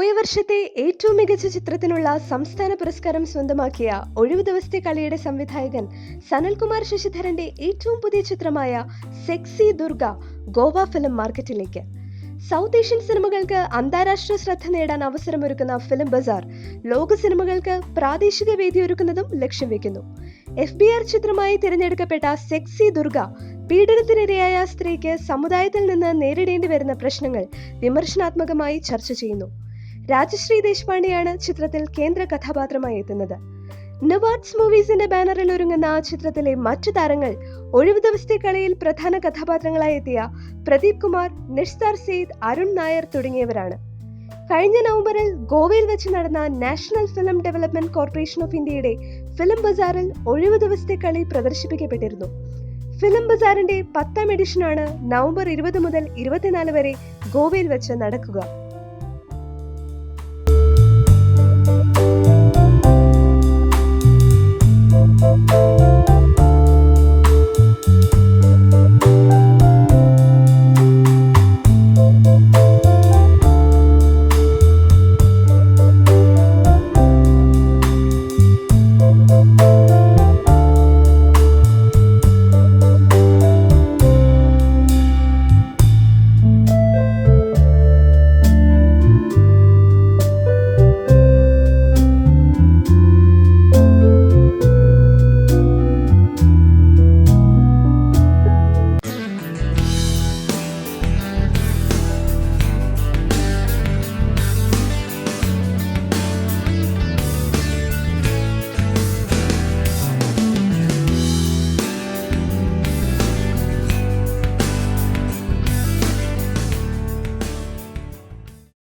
പോയ വർഷത്തെ ഏറ്റവും മികച്ച ചിത്രത്തിനുള്ള സംസ്ഥാന പുരസ്കാരം സ്വന്തമാക്കിയ ഒഴിവു ദിവസത്തെ കളിയുടെ സംവിധായകൻ സനൽകുമാർ ശശിധരന്റെ ഏറ്റവും പുതിയ ചിത്രമായ സെക്സി ദുർഗ ഗോവ ഫിലിം മാർക്കറ്റിലേക്ക്. സൗത്ത് ഏഷ്യൻ സിനിമകൾക്ക് അന്താരാഷ്ട്ര ശ്രദ്ധ നേടാൻ അവസരമൊരുക്കുന്ന ഫിലിം ബസാർ ലോക സിനിമകൾക്ക് പ്രാദേശിക വേദിയൊരുക്കുന്നതും ലക്ഷ്യം വെക്കുന്നു. FBR ചിത്രമായി തിരഞ്ഞെടുക്കപ്പെട്ട സെക്സി ദുർഗ പീഡനത്തിനിരയായ സ്ത്രീക്ക് സമുദായത്തിൽ നിന്ന് നേരിടേണ്ടി വരുന്ന പ്രശ്നങ്ങൾ വിമർശനാത്മകമായി ചർച്ച ചെയ്യുന്നു. രാജശ്രീ ദേശ്പാണ്ഡെയാണ് ചിത്രത്തിൽ കേന്ദ്ര കഥാപാത്രമായി എത്തുന്നത്. നവാഡ്സ് മൂവീസിന്റെ ബാനറിൽ ഒരുങ്ങുന്ന ചിത്രത്തിലെ മറ്റു താരങ്ങൾ ഒഴിവു ദിവസത്തെ കളിയിൽ പ്രധാന കഥാപാത്രങ്ങളായി എത്തിയ പ്രദീപ് കുമാർ, നിഷ്താർ സെയ്ദ്, അരുൺ നായർ തുടങ്ങിയവരാണ്. കഴിഞ്ഞ നവംബറിൽ ഗോവയിൽ വെച്ച് നടന്ന national film development corporation of ഇന്ത്യയുടെ ഫിലിം ബസാറിൽ ഒഴിവു ദിവസത്തെ കളി പ്രദർശിപ്പിക്കപ്പെട്ടിരുന്നു. ഫിലിം ബസാറിന്റെ 10ാം എഡിഷനാണ് നവംബർ 20 മുതൽ 24 വരെ ഗോവയിൽ വെച്ച് നടക്കുക.